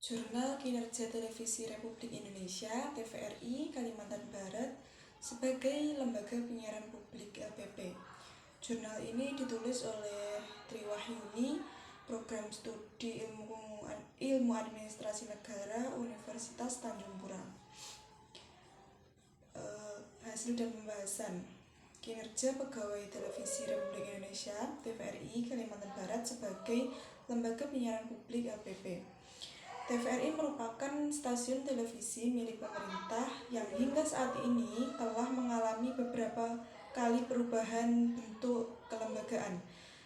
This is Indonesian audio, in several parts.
Jurnal Kinerja Televisi Republik Indonesia (TVRI) Kalimantan Barat sebagai lembaga penyiaran publik LPP. Jurnal ini ditulis oleh Triwahyuni, Program Studi Ilmu Administrasi Negara, Universitas Tanjung Pura. Hasil dan pembahasan kinerja Pegawai Televisi Republik Indonesia (TVRI) Kalimantan Barat sebagai lembaga penyiaran publik LPP. TVRI merupakan stasiun televisi milik pemerintah yang hingga saat ini telah mengalami beberapa kali perubahan bentuk kelembagaan.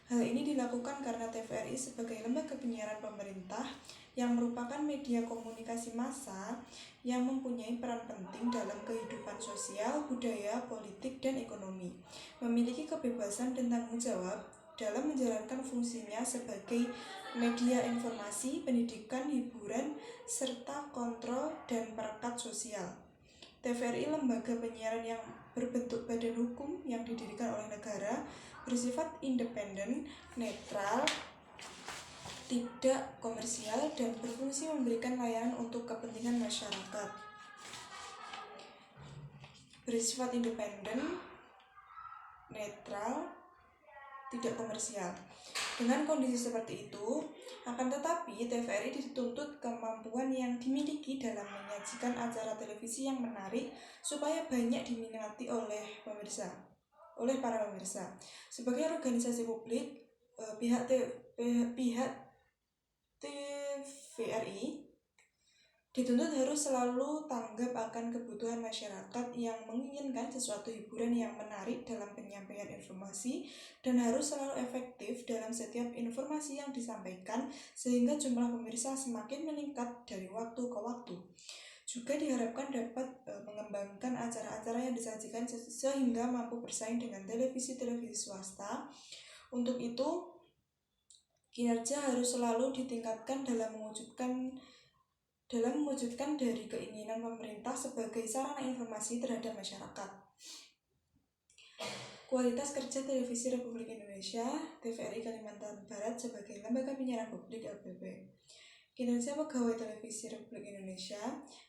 Hal ini dilakukan karena TVRI sebagai lembaga penyiaran pemerintah yang merupakan media komunikasi massa yang mempunyai peran penting dalam kehidupan sosial, budaya, politik, dan ekonomi, memiliki kebebasan dan tanggung jawab dalam menjalankan fungsinya sebagai media informasi, pendidikan, hiburan, serta kontrol dan perekat sosial. TVRI lembaga penyiaran yang berbentuk badan hukum yang didirikan oleh negara, bersifat independen, netral, tidak komersial, dan berfungsi memberikan layanan untuk kepentingan masyarakat. Bersifat independen, netral, tidak komersial. Dengan kondisi seperti itu, akan tetapi TVRI dituntut kemampuan yang dimiliki dalam menyajikan acara televisi yang menarik supaya banyak diminati oleh para pemirsa. Sebagai organisasi publik, pihak TVRI dituntut harus selalu tanggap akan kebutuhan masyarakat yang menginginkan sesuatu hiburan yang menarik dalam penyampaian informasi dan harus selalu efektif dalam setiap informasi yang disampaikan sehingga jumlah pemirsa semakin meningkat dari waktu ke waktu. Juga diharapkan dapat mengembangkan acara-acara yang disajikan sehingga mampu bersaing dengan televisi-televisi swasta. Untuk itu, kinerja harus selalu ditingkatkan dalam mewujudkan dari keinginan pemerintah sebagai sarana informasi terhadap masyarakat. Kualitas kerja Televisi Republik Indonesia (TVRI) Kalimantan Barat sebagai lembaga penyiaran publik LPP. Kinerja Pegawai Televisi Republik Indonesia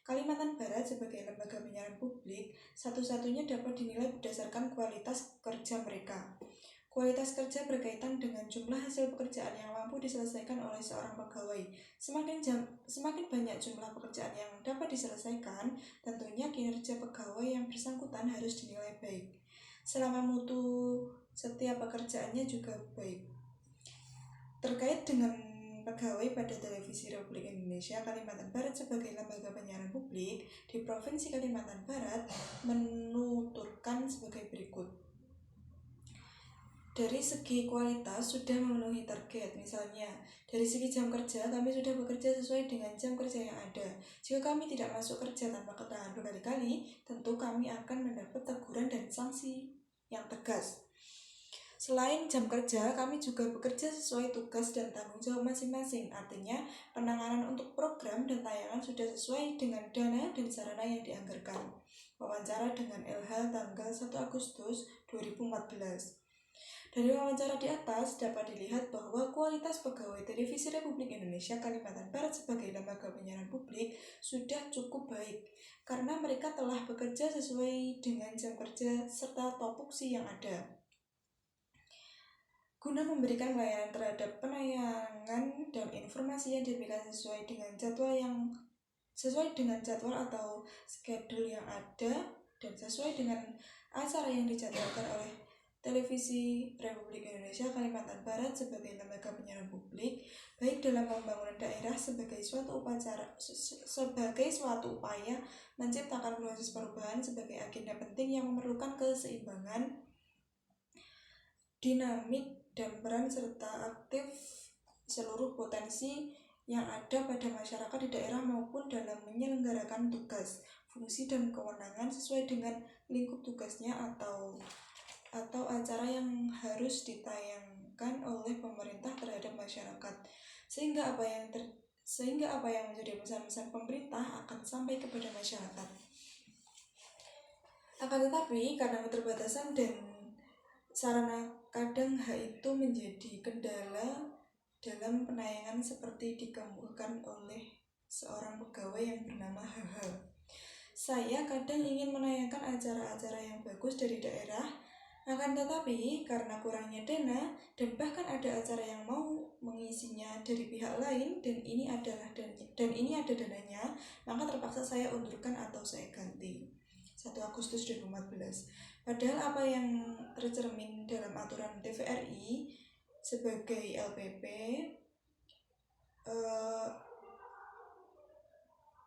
Kalimantan Barat sebagai lembaga penyiaran publik satu-satunya dapat dinilai berdasarkan kualitas kerja mereka. Kualitas kerja berkaitan dengan jumlah hasil pekerjaan yang mampu diselesaikan oleh seorang pegawai. Semakin banyak jumlah pekerjaan yang dapat diselesaikan, tentunya kinerja pegawai yang bersangkutan harus dinilai baik. Selama mutu setiap pekerjaannya juga baik. Terkait dengan pegawai pada Televisi Republik Indonesia Kalimantan Barat sebagai lembaga penyiaran publik di Provinsi Kalimantan Barat menuturkan sebagai berikut. Dari segi kualitas sudah memenuhi target. Misalnya, dari segi jam kerja, kami sudah bekerja sesuai dengan jam kerja yang ada. Jika kami tidak masuk kerja tanpa ketahuan berkali-kali, tentu kami akan mendapat teguran dan sanksi yang tegas. Selain jam kerja, kami juga bekerja sesuai tugas dan tanggung jawab masing-masing. Artinya, penanganan untuk program dan tayangan sudah sesuai dengan dana dan sarana yang dianggarkan. Wawancara dengan LH tanggal 1 Agustus 2014. Dari wawancara di atas dapat dilihat bahwa kualitas pegawai Televisi Republik Indonesia Kalimantan Barat sebagai lembaga penyiaran publik sudah cukup baik karena mereka telah bekerja sesuai dengan jam kerja serta tupoksi yang ada. Guna memberikan layanan terhadap penayangan dan informasi yang diberikan sesuai dengan jadwal atau schedule yang ada dan sesuai dengan acara yang dijadwalkan oleh Televisi Republik Indonesia Kalimantan Barat sebagai lembaga penyiaran publik, baik dalam pembangunan daerah sebagai suatu upaya menciptakan proses perubahan sebagai agenda penting yang memerlukan keseimbangan, dinamik, dan peran serta aktif seluruh potensi yang ada pada masyarakat di daerah maupun dalam menyelenggarakan tugas, fungsi, dan kewenangan sesuai dengan lingkup tugasnya atau acara yang harus ditayangkan oleh pemerintah terhadap masyarakat, sehingga apa yang menjadi pesan-pesan pemerintah akan sampai kepada masyarakat. Akan tetapi karena keterbatasan dan sarana, kadang hal itu menjadi kendala dalam penayangan seperti dikemukakan oleh seorang pegawai yang bernama HH. Saya kadang ingin menayangkan acara-acara yang bagus dari daerah, akan tetapi karena kurangnya dana dan bahkan ada acara yang mau mengisinya dari pihak lain dan ini ada dananya, maka terpaksa saya undurkan atau saya ganti. 1 Agustus 2014. Padahal apa yang tercermin dalam aturan TVRI sebagai LPP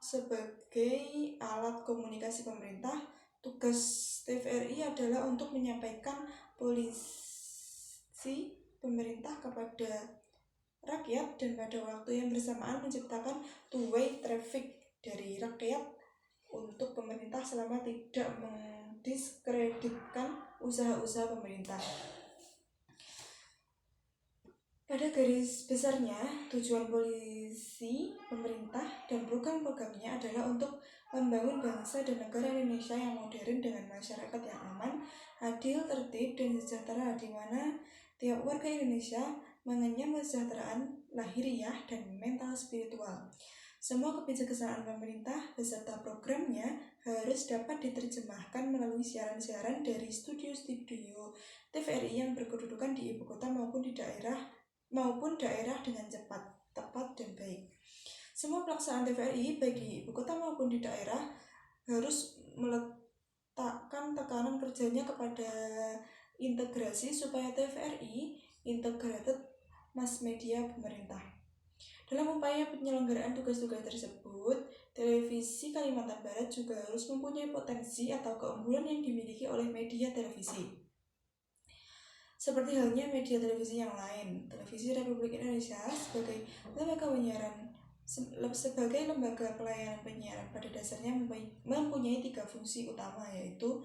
sebagai alat komunikasi pemerintah, tugas TVRI adalah untuk menyampaikan polisi pemerintah kepada rakyat dan pada waktu yang bersamaan menciptakan two-way traffic dari rakyat untuk pemerintah selama tidak mendiskreditkan usaha-usaha pemerintah. Pada garis besarnya, tujuan polisi, pemerintah, dan program-programnya adalah untuk membangun bangsa dan negara Indonesia yang modern dengan masyarakat yang aman, adil, tertib, dan sejahtera, di mana tiap warga Indonesia mengenyam kesejahteraan lahiriah dan mental spiritual. Semua kebijaksanaan pemerintah beserta programnya harus dapat diterjemahkan melalui siaran-siaran dari studio-studio TVRI yang berkedudukan di ibu kota maupun daerah dengan cepat, tepat, dan baik. Semua pelaksanaan TVRI baik di ibu kota maupun di daerah harus meletakkan tekanan kerjanya kepada integrasi supaya TVRI integrated mass media pemerintah. Dalam upaya penyelenggaraan tugas-tugas tersebut, televisi Kalimantan Barat juga harus mempunyai potensi atau keunggulan yang dimiliki oleh media televisi. Seperti halnya media televisi yang lain, Televisi Republik Indonesia sebagai lembaga pelayanan penyiaran pada dasarnya mempunyai 3 fungsi utama, yaitu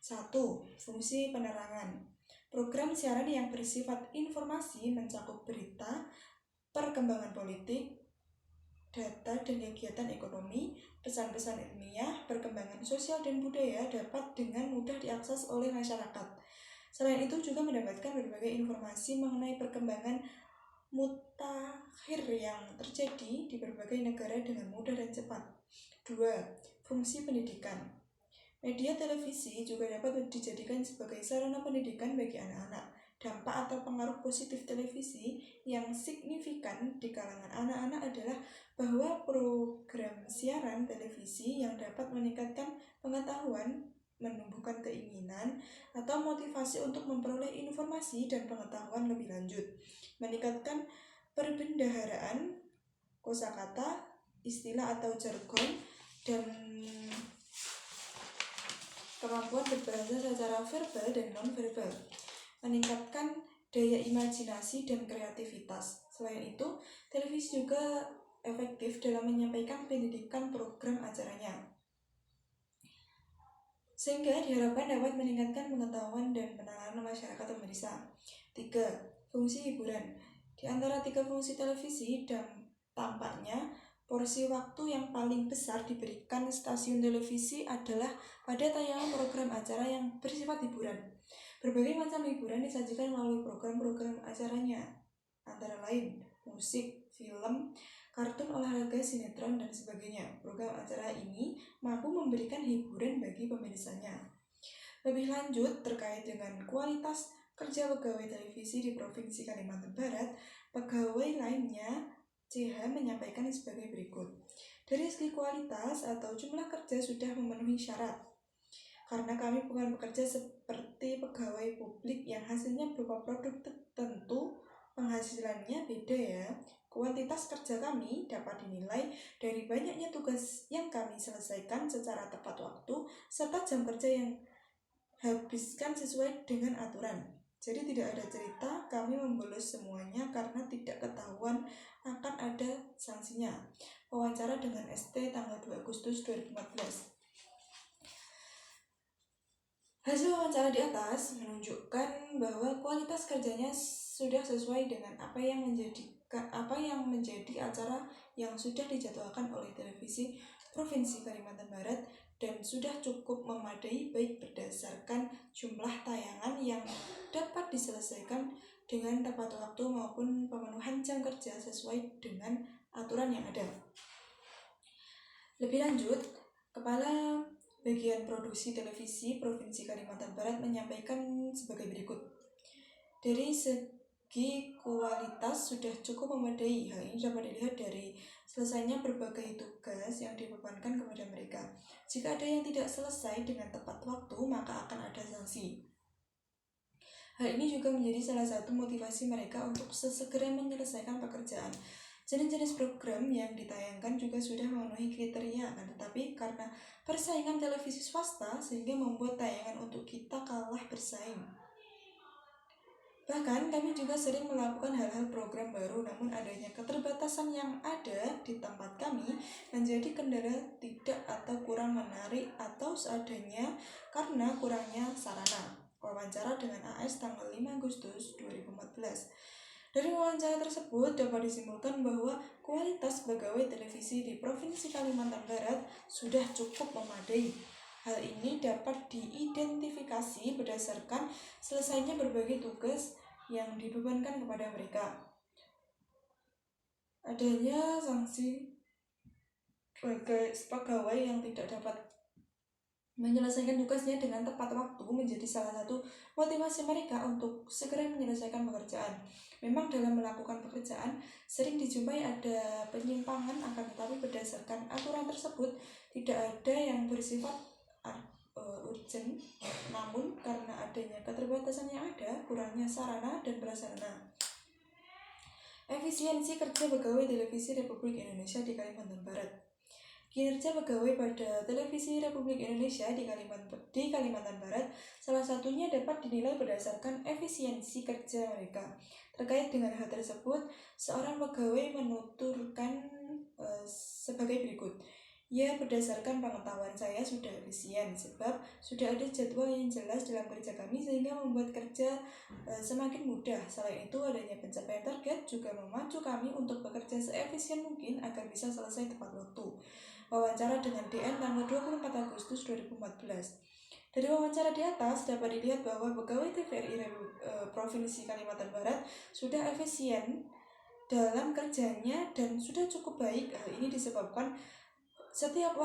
1. Fungsi penerangan. Program siaran yang bersifat informasi mencakup berita, perkembangan politik, data dan kegiatan ekonomi, pesan-pesan ilmiah, perkembangan sosial dan budaya dapat dengan mudah diakses oleh masyarakat. Selain itu juga mendapatkan berbagai informasi mengenai perkembangan mutakhir yang terjadi di berbagai negara dengan mudah dan cepat. 2. Fungsi pendidikan. Media televisi juga dapat dijadikan sebagai sarana pendidikan bagi anak-anak. Dampak atau pengaruh positif televisi yang signifikan di kalangan anak-anak adalah bahwa program siaran televisi yang dapat meningkatkan pengetahuan, menumbuhkan keinginan atau motivasi untuk memperoleh informasi dan pengetahuan lebih lanjut, meningkatkan perbendaharaan kosakata, istilah atau jargon, dan kemampuan berbahasa secara verbal dan non-verbal, meningkatkan daya imajinasi dan kreativitas. Selain itu, televisi juga efektif dalam menyampaikan pendidikan program acaranya, sehingga diharapkan dapat meningkatkan pengetahuan dan penalaran masyarakat pemirsa. 3. Fungsi hiburan. Di antara 3 fungsi televisi dan tampaknya porsi waktu yang paling besar diberikan stasiun televisi adalah pada tayangan program acara yang bersifat hiburan. Berbagai macam hiburan disajikan melalui program-program acaranya, antara lain musik, film, kartun olahraga, sinetron, dan sebagainya. Program acara ini mampu memberikan hiburan bagi pemirsanya. Lebih lanjut, terkait dengan kualitas kerja pegawai televisi di Provinsi Kalimantan Barat, pegawai lainnya CH menyampaikan sebagai berikut. Dari segi kualitas atau jumlah kerja sudah memenuhi syarat. Karena kami bukan bekerja seperti pegawai publik yang hasilnya berupa produk tertentu, penghasilannya beda ya. Kuantitas kerja kami dapat dinilai dari banyaknya tugas yang kami selesaikan secara tepat waktu, serta jam kerja yang habiskan sesuai dengan aturan. Jadi tidak ada cerita kami membolos semuanya karena tidak ketahuan akan ada sanksinya. Wawancara dengan ST tanggal 2 Agustus 2014. Hasil wawancara di atas menunjukkan bahwa kualitas kerjanya sudah sesuai dengan apa yang menjadi acara yang sudah dijadwalkan oleh televisi Provinsi Kalimantan Barat dan sudah cukup memadai baik berdasarkan jumlah tayangan yang dapat diselesaikan dengan tepat waktu maupun pemenuhan jam kerja sesuai dengan aturan yang ada. Lebih lanjut, Kepala Bagian Produksi Televisi Provinsi Kalimantan Barat menyampaikan sebagai berikut. Dari segi kualitas sudah cukup memadai. Hal ini dapat dilihat dari selesainya berbagai tugas yang dibebankan kepada mereka. Jika ada yang tidak selesai dengan tepat waktu, maka akan ada sanksi. Hal ini juga menjadi salah satu motivasi mereka untuk sesegera menyelesaikan pekerjaan. Jenis-jenis program yang ditayangkan juga sudah memenuhi kriteria, tetapi karena persaingan televisi swasta sehingga membuat tayangan untuk kita kalah bersaing. Bahkan kami juga sering melakukan hal-hal program baru, namun adanya keterbatasan yang ada di tempat kami menjadi kendala tidak atau kurang menarik atau seadanya karena kurangnya sarana. Wawancara dengan AS tanggal 5 Agustus 2014. Dari wawancara tersebut dapat disimpulkan bahwa kualitas pegawai televisi di Provinsi Kalimantan Barat sudah cukup memadai. Hal ini dapat diidentifikasi berdasarkan selesainya berbagai tugas yang dibebankan kepada mereka. Adanya sanksi bagi pegawai yang tidak dapat menyelesaikan tugasnya dengan tepat waktu menjadi salah satu motivasi mereka untuk segera menyelesaikan pekerjaan. Memang dalam melakukan pekerjaan sering dijumpai ada penyimpangan, akan tetapi berdasarkan aturan tersebut tidak ada yang bersifat urgent, namun karena adanya keterbatasan yang ada, kurangnya sarana dan prasarana. Efisiensi kerja pegawai televisi Republik Indonesia di Kalimantan Barat. Kinerja pegawai pada televisi Republik Indonesia di Kalimantan Barat salah satunya dapat dinilai berdasarkan efisiensi kerja mereka. Terkait dengan hal tersebut, seorang pegawai menuturkan sebagai berikut. Ya, berdasarkan pengetahuan saya sudah efisien sebab sudah ada jadwal yang jelas dalam kerja kami sehingga membuat kerja semakin mudah. Selain itu, adanya pencapaian target juga memacu kami untuk bekerja seefisien mungkin agar bisa selesai tepat waktu. Wawancara dengan DN tanggal 24 Agustus 2014. Dari wawancara di atas dapat dilihat bahwa pegawai TVRI Provinsi Kalimantan Barat sudah efisien dalam kerjanya dan sudah cukup baik. Hal ini disebabkan setiap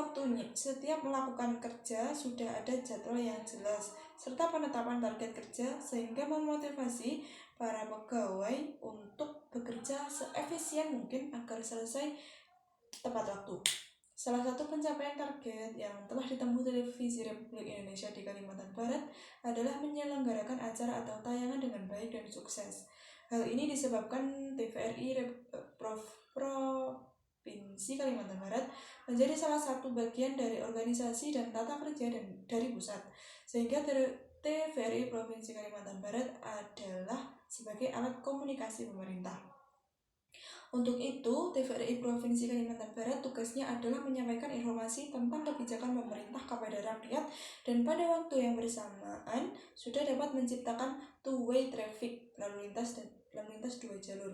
melakukan kerja sudah ada jadwal yang jelas serta penetapan target kerja sehingga memotivasi para pegawai untuk bekerja seefisien mungkin agar selesai tepat waktu. Salah satu pencapaian target yang telah ditempuh televisi Republik Indonesia di Kalimantan Barat adalah menyelenggarakan acara atau tayangan dengan baik dan sukses. Hal ini disebabkan TVRI Provinsi Kalimantan Barat menjadi salah satu bagian dari organisasi dan tata kerja dari pusat, sehingga TVRI Provinsi Kalimantan Barat adalah sebagai alat komunikasi pemerintah. Untuk itu, TVRI Provinsi Kalimantan Barat tugasnya adalah menyampaikan informasi tentang kebijakan pemerintah kepada rakyat dan pada waktu yang bersamaan sudah dapat menciptakan two-way traffic, lalu lintas dua jalur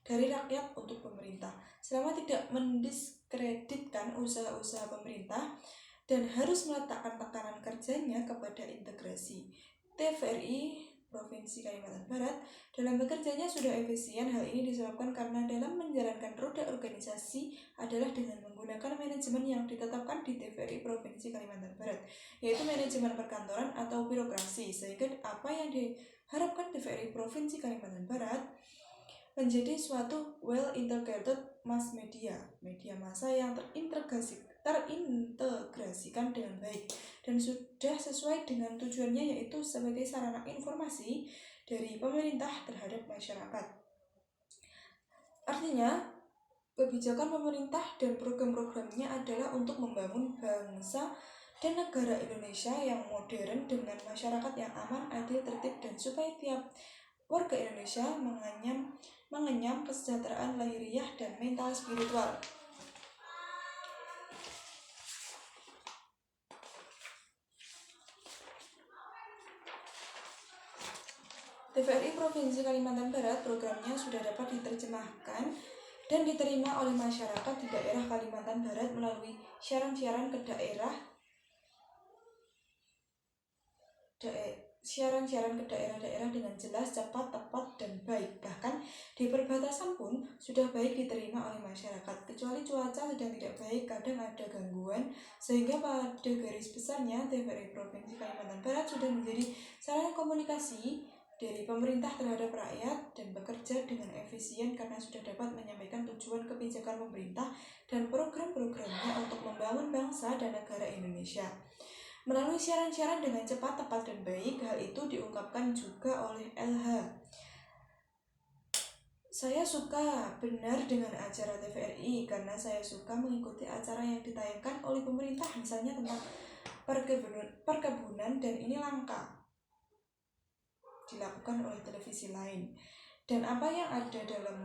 dari rakyat untuk pemerintah selama tidak mendiskreditkan usaha-usaha pemerintah dan harus meletakkan tekanan kerjanya kepada integrasi. TVRI Provinsi Kalimantan Barat dalam bekerjanya sudah efisien. Hal ini disebabkan karena dalam menjalankan roda organisasi adalah dengan menggunakan manajemen yang ditetapkan di TVRI Provinsi Kalimantan Barat, yaitu manajemen perkantoran atau birokrasi, sehingga apa yang diharapkan TVRI Provinsi Kalimantan Barat menjadi suatu well-integrated mass media massa yang terintegrasikan dengan baik dan sudah sesuai dengan tujuannya, yaitu sebagai sarana informasi dari pemerintah terhadap masyarakat. Artinya, kebijakan pemerintah dan program-programnya adalah untuk membangun bangsa dan negara Indonesia yang modern dengan masyarakat yang aman, adil, tertib, dan supaya tiap warga Indonesia mengenyam kesejahteraan lahiriah dan mental spiritual. TVRI Provinsi Kalimantan Barat programnya sudah dapat diterjemahkan dan diterima oleh masyarakat di daerah Kalimantan Barat melalui siaran-siaran ke siaran-siaran ke daerah-daerah dengan jelas, cepat, tepat, dan baik. Bahkan di perbatasan pun sudah baik diterima oleh masyarakat. Kecuali cuaca sedang tidak baik, kadang ada gangguan, sehingga pada garis besarnya TVRI Provinsi Kalimantan Barat sudah menjadi sarana komunikasi dari pemerintah terhadap rakyat dan bekerja dengan efisien karena sudah dapat menyampaikan tujuan kebijakan pemerintah dan program-programnya untuk membangun bangsa dan negara Indonesia. Melalui siaran-siaran dengan cepat, tepat, dan baik, hal itu diungkapkan juga oleh LH. Saya suka benar dengan acara TVRI karena saya suka mengikuti acara yang ditayangkan oleh pemerintah, misalnya tentang perkebunan, dan ini langka dilakukan oleh televisi lain. Dan apa yang ada dalam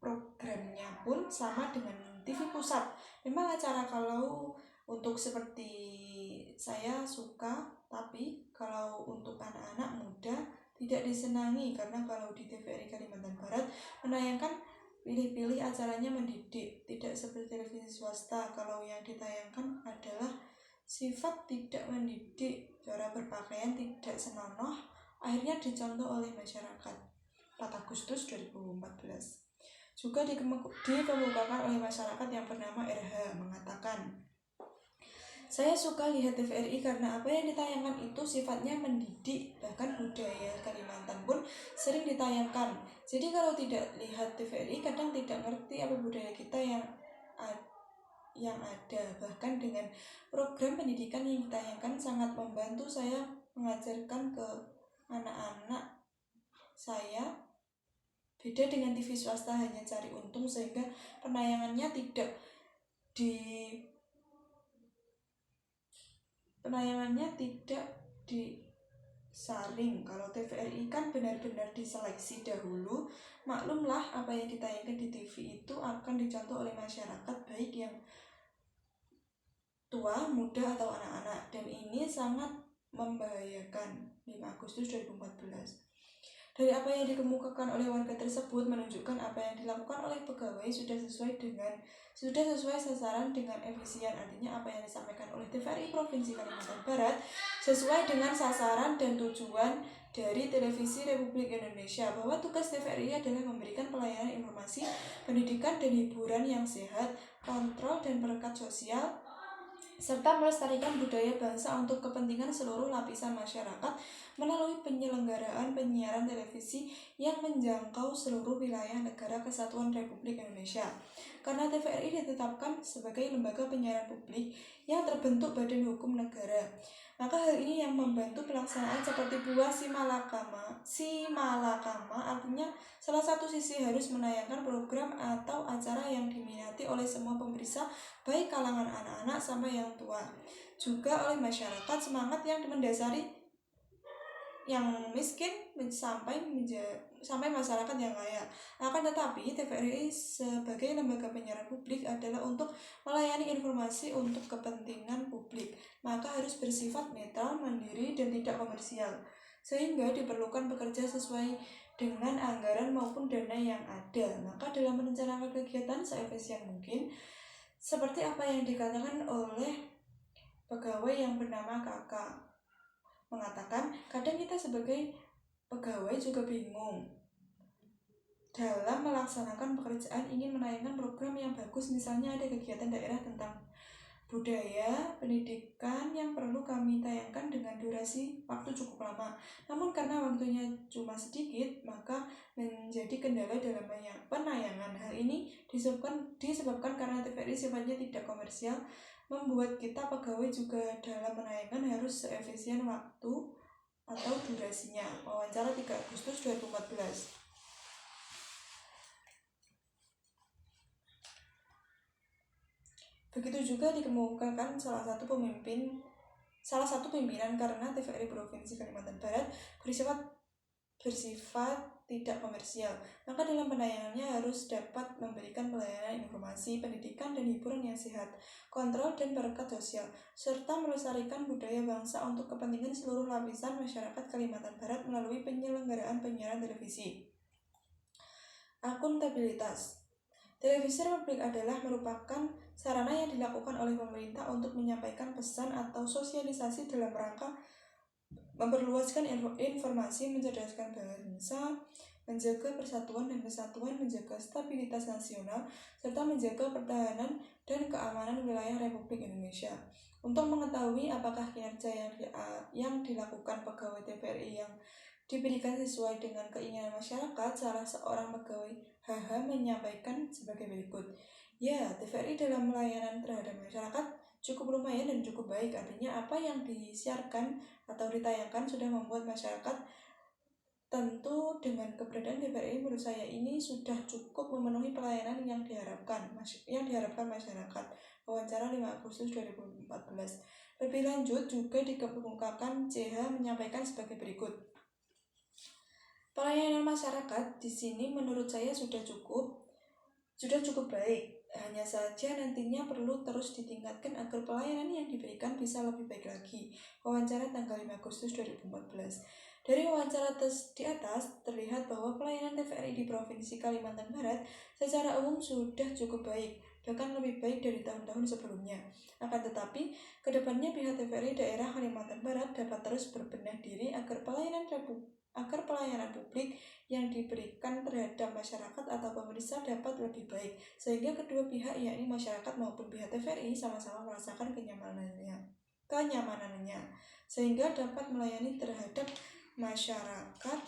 programnya pun sama dengan TV pusat. Memang acara kalau untuk seperti saya suka, tapi kalau untuk anak-anak muda tidak disenangi karena kalau di TVRI Kalimantan Barat menayangkan pilih-pilih acaranya mendidik, tidak seperti televisi swasta. Kalau yang ditayangkan adalah sifat tidak mendidik, cara berpakaian tidak senonoh, akhirnya dicontoh oleh masyarakat. 4 Agustus 2014 juga dikemukakan oleh masyarakat yang bernama RH mengatakan, saya suka lihat TVRI karena apa yang ditayangkan itu sifatnya mendidik, bahkan budaya Kalimantan pun sering ditayangkan. Jadi kalau tidak lihat TVRI kadang tidak ngerti apa budaya kita yang ada. Bahkan dengan program pendidikan yang ditayangkan sangat membantu saya mengajarkan ke anak-anak saya. Beda dengan TV swasta hanya cari untung sehingga penayangannya tidak disaring. Kalau TVRI kan benar-benar diseleksi dahulu. Maklumlah apa yang ditayangkan di TV itu akan dicontoh oleh masyarakat, baik yang tua, muda, atau anak-anak. Dan ini sangat membahayakan. 5 Agustus 2014. Dari apa yang dikemukakan oleh warga tersebut menunjukkan apa yang dilakukan oleh pegawai sudah sesuai sasaran dengan efisien. Artinya apa yang disampaikan oleh TVRI Provinsi Kalimantan Barat sesuai dengan sasaran dan tujuan dari Televisi Republik Indonesia, bahwa tugas TVRI adalah memberikan pelayanan informasi, pendidikan, dan hiburan yang sehat, kontrol dan perekat sosial, serta melestarikan budaya bangsa untuk kepentingan seluruh lapisan masyarakat melalui penyelenggaraan penyiaran televisi yang menjangkau seluruh wilayah negara kesatuan Republik Indonesia. Karena TVRI ditetapkan sebagai lembaga penyiaran publik yang terbentuk Badan Hukum Negara, maka hal ini yang membantu pelaksanaan seperti buah simalakama, artinya salah satu sisi harus menayangkan program atau acara yang diminati oleh semua pemirsa, baik kalangan anak-anak sampai yang tua, juga oleh masyarakat, semangat yang mendasari yang miskin sampai masyarakat yang kaya. Akan tetapi TVRI sebagai lembaga penyiaran publik adalah untuk melayani informasi untuk kepentingan publik, maka harus bersifat netral, mandiri, dan tidak komersial, sehingga diperlukan bekerja sesuai dengan anggaran maupun dana yang ada. Maka dalam merencanakan kegiatan seefisien mungkin, seperti apa yang dikatakan oleh pegawai yang bernama Kakak mengatakan, kadang kita sebagai pegawai juga bingung dalam melaksanakan pekerjaan, ingin menayangkan program yang bagus, misalnya ada kegiatan daerah tentang budaya, pendidikan yang perlu kami tayangkan dengan durasi waktu cukup lama. Namun karena waktunya cuma sedikit, maka menjadi kendala dalam penayangan. Hal ini disebabkan karena TVRI sifatnya tidak komersial, membuat kita pegawai juga dalam menayangkan harus seefisien waktu atau durasinya. Wawancara 3 Agustus 2014. Begitu juga dikemukakan salah satu pimpinan karena TVRI Provinsi Kalimantan Barat bersifat tidak komersial, maka dalam penayangannya harus dapat memberikan pelayanan informasi, pendidikan, dan hiburan yang sehat, kontrol dan perekat sosial, serta melestarikan budaya bangsa untuk kepentingan seluruh lapisan masyarakat Kalimantan Barat melalui penyelenggaraan penyiaran televisi. Akuntabilitas. Televisi Republik adalah merupakan sarana yang dilakukan oleh pemerintah untuk menyampaikan pesan atau sosialisasi dalam rangka memperluaskan informasi, mencerdaskan bangsa, menjaga persatuan dan kesatuan, menjaga stabilitas nasional, serta menjaga pertahanan dan keamanan wilayah Republik Indonesia. Untuk mengetahui apakah kinerja yang dilakukan pegawai TVRI yang diberikan sesuai dengan keinginan masyarakat, salah seorang pegawai HH menyampaikan sebagai berikut. Ya, TVRI dalam melayanan terhadap masyarakat cukup lumayan dan cukup baik. Artinya apa yang disiarkan atau ditayangkan sudah membuat masyarakat tentu dengan keberadaan TVRI menurut saya ini sudah cukup memenuhi pelayanan yang diharapkan masyarakat. Wawancara 5 Agustus 2014. Lebih lanjut juga dikemukakan CH menyampaikan sebagai berikut. Pelayanan masyarakat di sini menurut saya sudah cukup baik. Hanya saja nantinya perlu terus ditingkatkan agar pelayanan yang diberikan bisa lebih baik lagi. Wawancara tanggal 5 Agustus 2014. Dari wawancara di atas, terlihat bahwa pelayanan TVRI di Provinsi Kalimantan Barat secara umum sudah cukup baik, bahkan lebih baik dari tahun-tahun sebelumnya. Akan tetapi, kedepannya pihak TVRI daerah Kalimantan Barat dapat terus berbenah diri agar pelayanan publik yang diberikan terhadap masyarakat atau pemerintah dapat lebih baik, sehingga kedua pihak yakni masyarakat maupun pihak TVRI sama-sama merasakan kenyamanannya, sehingga dapat melayani terhadap masyarakat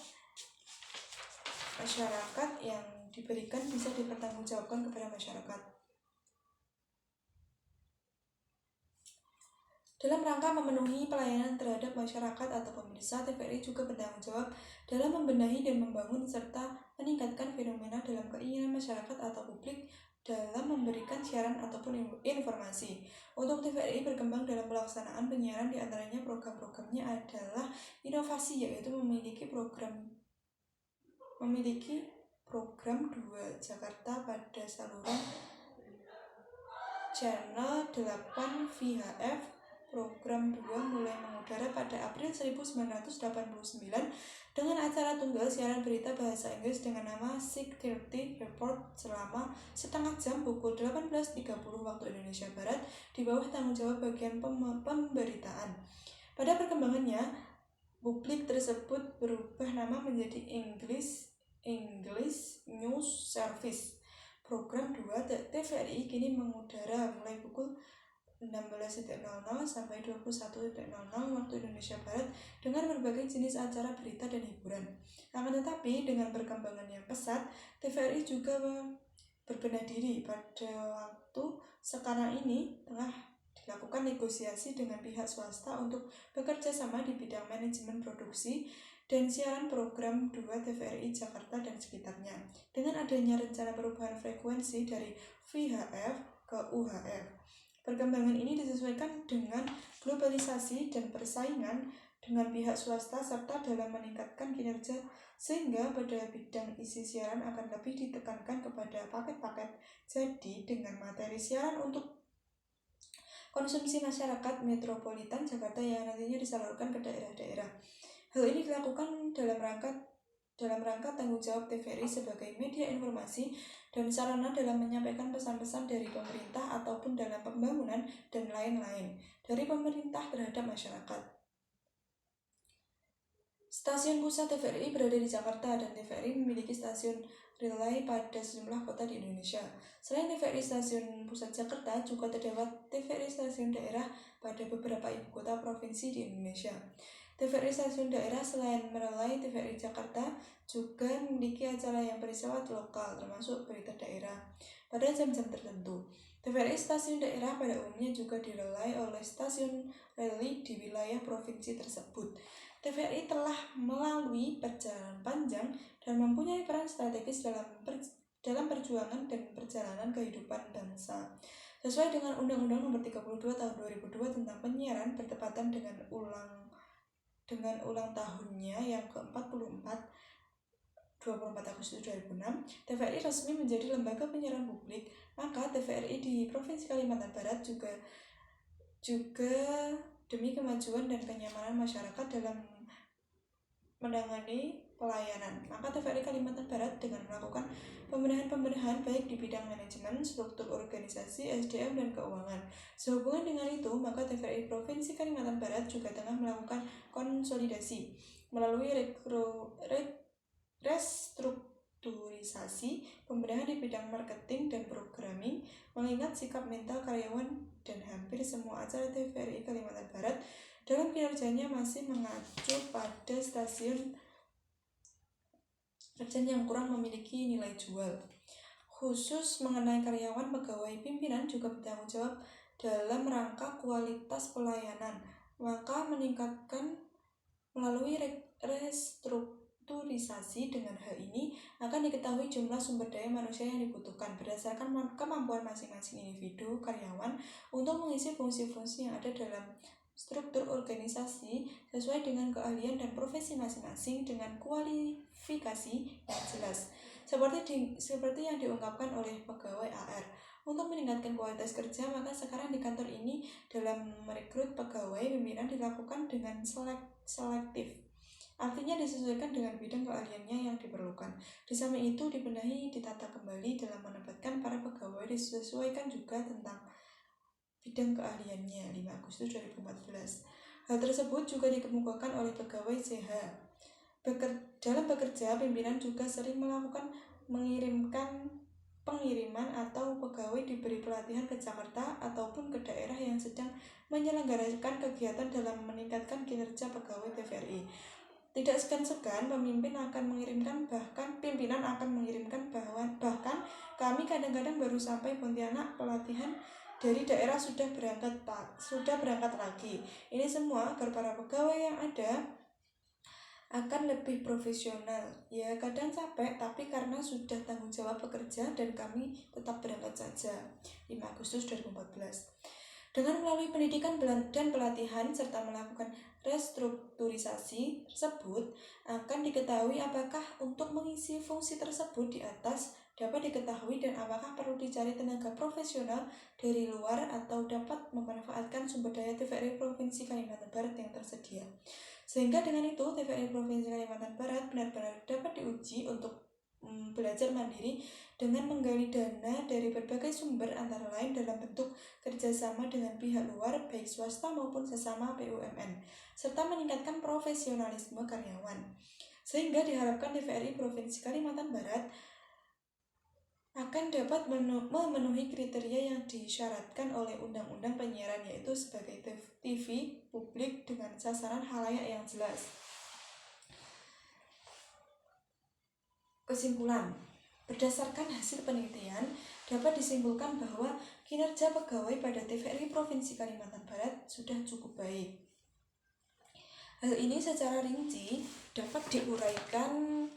yang diberikan bisa dipertanggungjawabkan kepada masyarakat. Dalam rangka memenuhi pelayanan terhadap masyarakat atau pemirsa, TVRI juga bertanggung jawab dalam membenahi dan membangun serta meningkatkan fenomena dalam keinginan masyarakat atau publik dalam memberikan siaran ataupun informasi. Untuk TVRI berkembang dalam pelaksanaan penyiaran, diantaranya program-programnya adalah inovasi, yaitu memiliki program 2 Jakarta pada saluran channel 8 VHF. Program 2 mulai mengudara pada April 1989 dengan acara tunggal siaran berita bahasa Inggris dengan nama 6:30 Report selama setengah jam pukul 18.30 waktu Indonesia Barat di bawah tanggung jawab bagian pemberitaan. Pada perkembangannya, publik tersebut berubah nama menjadi English News Service. Program 2 TVRI kini mengudara mulai pukul 16.00 sampai 21.00 waktu Indonesia Barat dengan berbagai jenis acara berita dan hiburan. Akan tetapi dengan perkembangan yang pesat, TVRI juga berbenah diri. Pada waktu sekarang ini tengah dilakukan negosiasi dengan pihak swasta untuk bekerja sama di bidang manajemen produksi dan siaran program 2 TVRI Jakarta dan sekitarnya. Dengan adanya rencana perubahan frekuensi dari VHF ke UHF. Perkembangan ini disesuaikan dengan globalisasi dan persaingan dengan pihak swasta serta dalam meningkatkan kinerja, sehingga pada bidang isi siaran akan lebih ditekankan kepada paket-paket. Jadi dengan materi siaran untuk konsumsi masyarakat metropolitan Jakarta yang nantinya disalurkan ke daerah-daerah. Hal ini dilakukan dalam rangka tanggung jawab TVRI sebagai media informasi dan sarana dalam menyampaikan pesan-pesan dari pemerintah ataupun dalam pembangunan dan lain-lain dari pemerintah terhadap masyarakat. Stasiun pusat TVRI berada di Jakarta dan TVRI memiliki stasiun relay pada sejumlah kota di Indonesia. Selain TVRI stasiun pusat Jakarta, juga terdapat TVRI stasiun daerah pada beberapa ibu kota provinsi di Indonesia. TVRI stasiun daerah selain merelay TVRI Jakarta juga memiliki acara yang bersifat lokal, termasuk berita daerah pada jam-jam tertentu. TVRI stasiun daerah pada umumnya juga direlay oleh stasiun relay di wilayah provinsi tersebut. TVRI telah melalui perjalanan panjang dan mempunyai peran strategis dalam perjuangan dan perjalanan kehidupan bangsa. Sesuai dengan Undang-Undang Nomor 32 Tahun 2002 tentang penyiaran bertepatan dengan ulang tahunnya yang ke-44 24 Agustus 2006, TVRI resmi menjadi lembaga penyiaran publik. Maka TVRI di Provinsi Kalimantan Barat juga demi kemajuan dan kenyamanan masyarakat dalam menangani pelayanan. Maka TVRI Kalimantan Barat dengan melakukan pembenahan baik di bidang manajemen, struktur organisasi, SDM, dan keuangan. Sehubungan dengan itu, maka TVRI Provinsi Kalimantan Barat juga tengah melakukan konsolidasi melalui restrukturisasi, pembenahan di bidang marketing dan programming, mengingat sikap mental karyawan dan hampir semua acara TVRI Kalimantan Barat dalam kinerjanya masih mengacu pada stasiun kerjaan yang kurang memiliki nilai jual. Khusus mengenai karyawan, pegawai, pimpinan juga bertanggung jawab dalam rangka kualitas pelayanan, maka meningkatkan melalui restrukturisasi. Dengan hal ini akan diketahui jumlah sumber daya manusia yang dibutuhkan berdasarkan kemampuan masing-masing individu karyawan untuk mengisi fungsi-fungsi yang ada dalam struktur organisasi sesuai dengan keahlian dan profesi masing-masing dengan kualifikasi yang jelas. Seperti yang diungkapkan oleh pegawai AR. Untuk meningkatkan kualitas kerja, maka sekarang di kantor ini dalam merekrut pegawai pimpinan dilakukan dengan selektif. Artinya disesuaikan dengan bidang keahliannya yang diperlukan. Di samping itu dibenahi, ditata kembali dalam menempatkan para pegawai, disesuaikan juga tentang bidang keahliannya. 5 Agustus 2014. Hal tersebut juga dikemukakan oleh pegawai CH. Dalam bekerja, pimpinan juga sering melakukan pengiriman atau pegawai diberi pelatihan ke Jakarta ataupun ke daerah yang sedang menyelenggarakan kegiatan dalam meningkatkan kinerja pegawai TVRI. Tidak segan-segan pimpinan akan mengirimkan bahkan kami kadang-kadang baru sampai Pontianak pelatihan dari daerah sudah berangkat lagi. Ini semua agar para pegawai yang ada akan lebih profesional. Ya kadang capek, tapi karena sudah tanggung jawab bekerja dan kami tetap berangkat saja. 5 Agustus 2014. Dengan melalui pendidikan dan pelatihan serta melakukan restrukturisasi tersebut, akan diketahui apakah untuk mengisi fungsi tersebut di atas dapat diketahui dan apakah perlu dicari tenaga profesional dari luar atau dapat memanfaatkan sumber daya TVRI Provinsi Kalimantan Barat yang tersedia. Sehingga dengan itu TVRI Provinsi Kalimantan Barat benar-benar dapat diuji untuk belajar mandiri dengan menggali dana dari berbagai sumber antara lain dalam bentuk kerjasama dengan pihak luar baik swasta maupun sesama BUMN serta meningkatkan profesionalisme karyawan, sehingga diharapkan TVRI Provinsi Kalimantan Barat akan dapat memenuhi kriteria yang disyaratkan oleh Undang-Undang Penyiaran, yaitu sebagai TV publik dengan sasaran khalayak yang jelas. Kesimpulan, berdasarkan hasil penelitian dapat disimpulkan bahwa kinerja pegawai pada TVRI Provinsi Kalimantan Barat sudah cukup baik. Hal ini secara rinci dapat diuraikan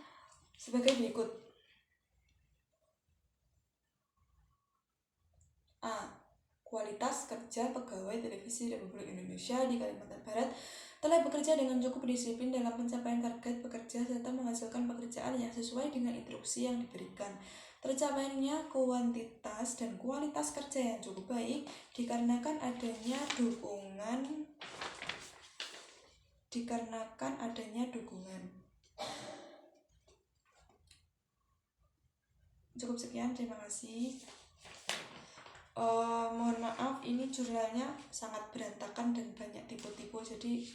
sebagai berikut. A. Kualitas kerja pegawai televisi Republik Indonesia di Kalimantan Barat telah bekerja dengan cukup disiplin dalam pencapaian target bekerja serta menghasilkan pekerjaan yang sesuai dengan instruksi yang diberikan. Tercapainya kuantitas dan kualitas kerja yang cukup baik dikarenakan adanya dukungan. Cukup sekian, terima kasih. Mohon maaf, ini jurnalnya sangat berantakan dan banyak tipu-tipu, jadi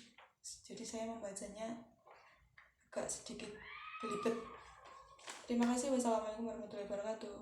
saya membacanya agak sedikit belibet. Terima kasih. Wassalamualaikum warahmatullahi wabarakatuh.